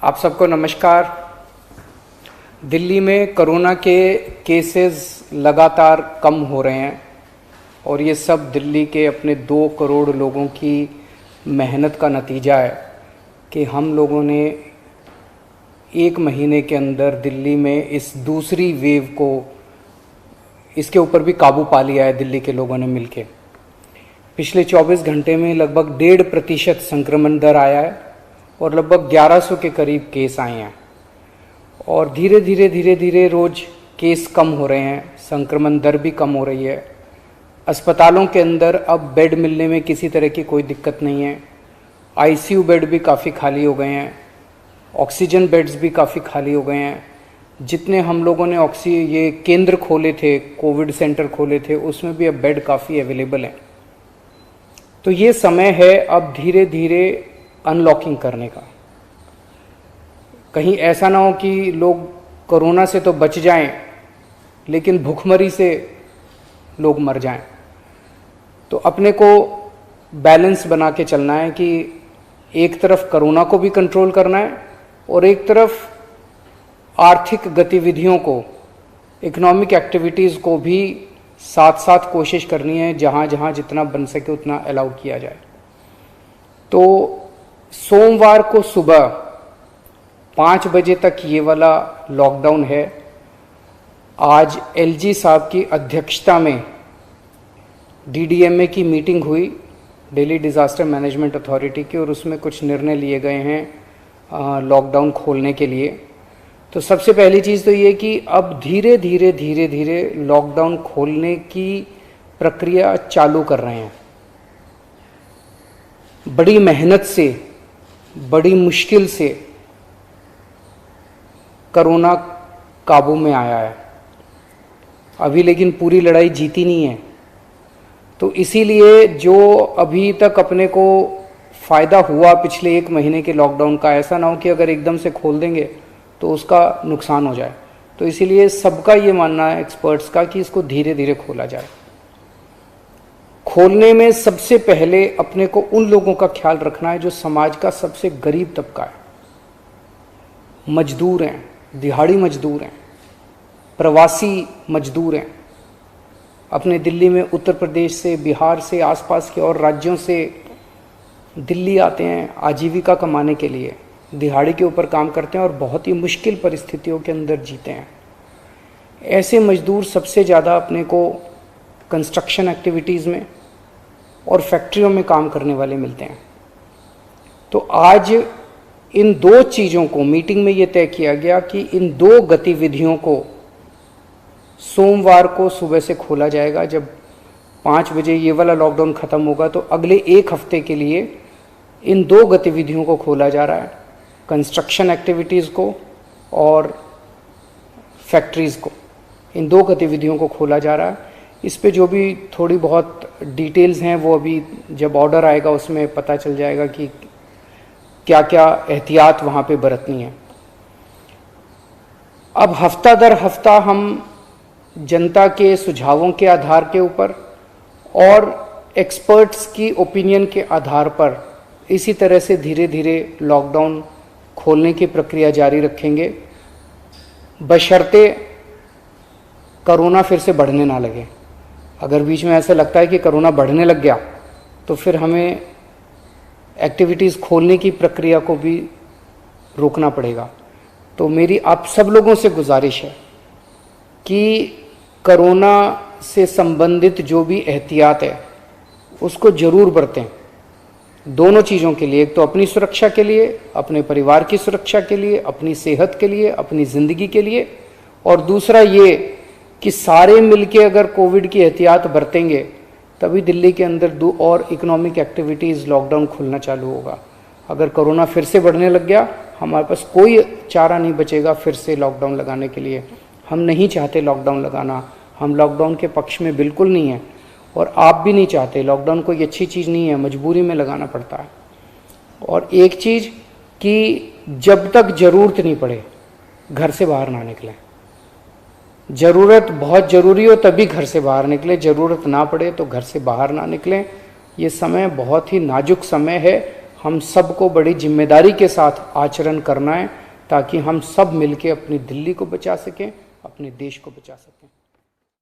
आप सबको नमस्कार। दिल्ली में कोरोना के केसेस लगातार कम हो रहे हैं और ये सब दिल्ली के अपने 2 करोड़ लोगों की मेहनत का नतीजा है कि हम लोगों ने 1 महीने के अंदर दिल्ली में इस दूसरी वेव को इसके ऊपर भी काबू पा लिया है। दिल्ली के लोगों ने मिलके पिछले 24 घंटे में लगभग 1.5% संक्रमण दर आया है और लगभग 1100 के करीब केस आए हैं और धीरे धीरे रोज केस कम हो रहे हैं, संक्रमण दर भी कम हो रही है। अस्पतालों के अंदर अब बेड मिलने में किसी तरह की कोई दिक्कत नहीं है। आईसीयू बेड भी काफ़ी खाली हो गए हैं, ऑक्सीजन बेड्स भी काफ़ी खाली हो गए हैं। जितने हम लोगों ने ये केंद्र खोले थे, कोविड सेंटर खोले थे, उसमें भी अब बेड काफ़ी अवेलेबल हैं। तो ये समय है अब धीरे धीरे अनलॉकिंग करने का। कहीं ऐसा ना हो कि लोग कोरोना से तो बच जाएं लेकिन भूखमरी से लोग मर जाएं। तो अपने को बैलेंस बना के चलना है कि एक तरफ कोरोना को भी कंट्रोल करना है और एक तरफ आर्थिक गतिविधियों को, इकोनॉमिक एक्टिविटीज़ को भी साथ साथ कोशिश करनी है, जहाँ जहाँ जितना बन सके उतना अलाउ किया जाए। तो सोमवार को सुबह 5 बजे तक ये वाला लॉकडाउन है। आज एलजी साहब की अध्यक्षता में डीडीएमए की मीटिंग हुई, दिल्ली डिज़ास्टर मैनेजमेंट अथॉरिटी की, और उसमें कुछ निर्णय लिए गए हैं लॉकडाउन खोलने के लिए। तो सबसे पहली चीज़ तो ये कि अब धीरे धीरे लॉकडाउन खोलने की प्रक्रिया चालू कर रहे हैं। बड़ी मेहनत से, बड़ी मुश्किल से कोरोना काबू में आया है अभी, लेकिन पूरी लड़ाई जीती नहीं है। तो इसीलिए जो अभी तक अपने को फ़ायदा हुआ पिछले 1 महीने के लॉकडाउन का, ऐसा ना हो कि अगर एकदम से खोल देंगे तो उसका नुकसान हो जाए। तो इसीलिए सबका ये मानना है, एक्सपर्ट्स का, कि इसको धीरे धीरे खोला जाए। खोलने में सबसे पहले अपने को उन लोगों का ख्याल रखना है जो समाज का सबसे गरीब तबका है। मजदूर हैं, दिहाड़ी मजदूर हैं, प्रवासी मजदूर हैं। अपने दिल्ली में उत्तर प्रदेश से, बिहार से, आसपास के और राज्यों से दिल्ली आते हैं आजीविका कमाने के लिए, दिहाड़ी के ऊपर काम करते हैं और बहुत ही मुश्किल परिस्थितियों के अंदर जीते हैं। ऐसे मजदूर सबसे ज़्यादा अपने को कंस्ट्रक्शन एक्टिविटीज़ में और फैक्ट्रियों में काम करने वाले मिलते हैं। तो आज इन 2 चीज़ों को मीटिंग में ये तय किया गया कि इन 2 गतिविधियों को सोमवार को सुबह से खोला जाएगा। जब 5 बजे ये वाला लॉकडाउन ख़त्म होगा तो अगले 1 हफ्ते के लिए इन 2 गतिविधियों को खोला जा रहा है, कंस्ट्रक्शन एक्टिविटीज़ को और फैक्ट्रीज़ को। इन 2 गतिविधियों को खोला जा रहा है। इस पे जो भी थोड़ी बहुत डिटेल्स हैं वो अभी जब ऑर्डर आएगा उसमें पता चल जाएगा कि क्या क्या एहतियात वहाँ पे बरतनी है। अब हफ्ता दर हफ्ता हम जनता के सुझावों के आधार के ऊपर और एक्सपर्ट्स की ओपिनियन के आधार पर इसी तरह से धीरे धीरे लॉकडाउन खोलने की प्रक्रिया जारी रखेंगे, बशर्ते कोरोना फिर से बढ़ने ना लगे। अगर बीच में ऐसा लगता है कि कोरोना बढ़ने लग गया तो फिर हमें एक्टिविटीज़ खोलने की प्रक्रिया को भी रोकना पड़ेगा। तो मेरी आप सब लोगों से गुजारिश है कि कोरोना से संबंधित जो भी एहतियात है उसको ज़रूर बरतें, दोनों चीज़ों के लिए। एक तो अपनी सुरक्षा के लिए, अपने परिवार की सुरक्षा के लिए, अपनी सेहत के लिए, अपनी ज़िंदगी के लिए, और दूसरा ये कि सारे मिलके अगर कोविड की एहतियात बरतेंगे तभी दिल्ली के अंदर 2 और इकोनॉमिक एक्टिविटीज़ लॉकडाउन खुलना चालू होगा। अगर कोरोना फिर से बढ़ने लग गया, हमारे पास कोई चारा नहीं बचेगा फिर से लॉकडाउन लगाने के लिए। हम नहीं चाहते लॉकडाउन लगाना, हम लॉकडाउन के पक्ष में बिल्कुल नहीं हैं और आप भी नहीं चाहते। लॉकडाउन कोई अच्छी चीज़ नहीं है, मजबूरी में लगाना पड़ता है। और एक चीज़ कि जब तक ज़रूरत नहीं पड़े घर से बाहर ना निकलें। ज़रूरत बहुत ज़रूरी हो तभी घर से बाहर निकलें, ज़रूरत ना पड़े तो घर से बाहर ना निकलें। ये समय बहुत ही नाजुक समय है। हम सबको बड़ी जिम्मेदारी के साथ आचरण करना है, ताकि हम सब मिलकर अपनी दिल्ली को बचा सकें, अपने देश को बचा सकें।